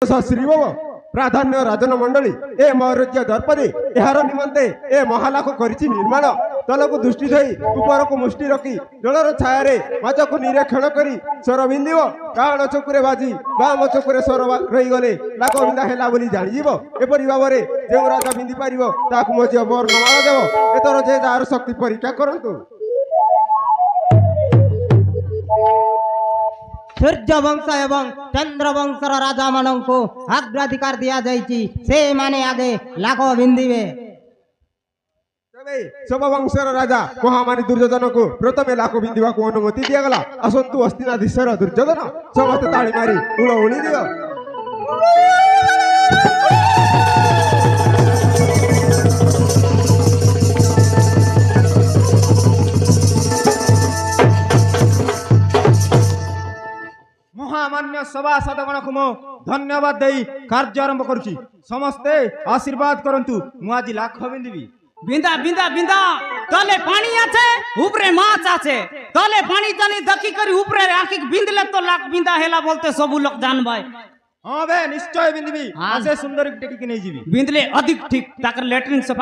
विशेष श्रीभव प्राधान्य राजन मंडली ए मौर्य दर्पदे यार निमंते ए महालाख करिछि निर्माण तलको दृष्टि थई ऊपर को मुष्टि रखी जलर छाया माछ को निरीक्षण करी स्वर बिंदिव काण चकुरे बाजी बाम चकुरे स्वर रही गले लाख बिंदा हेला बोली जानि जीव एपरि भाबरे जे राजा बिंदी पारिबो ताकु मझ बर नमाला देव एतर जे जार शक्ति परीक्षा करंतु। सूर्य वंश एवं चंद्र वंशर राजा मान को अग्राधिकार दिया जाइछि से माने आगे लाख बिंदिवे। सब वंशर राजा महामानी दुर्योधन को प्रथमे लाख बिंदिवा को अनुमति दिया गला। असंतु हस्तिनाधीशर दुर्योधन समस्त ताली मारी उड़ी दियो। महामान्य सभासदगण को मो धन्यवाद दे कार्य आरंभ करुछि। समस्ते आशीर्वाद करंतु मु आज लाख बिंदिबी। बिंदा बिंदा बिंदा तले पानी आछे ऊपरे माछ आछे तले पानी तले दकी करी ऊपरे आखि बिंदले तो लाख बिंदा हेला बोलते सब लोग जानबाय। हां बे निश्चय बिंदिबी आसे सुंदर टेकी के नै जीबी बिंदले अधिक ठीक ताकर लैट्रिन सफा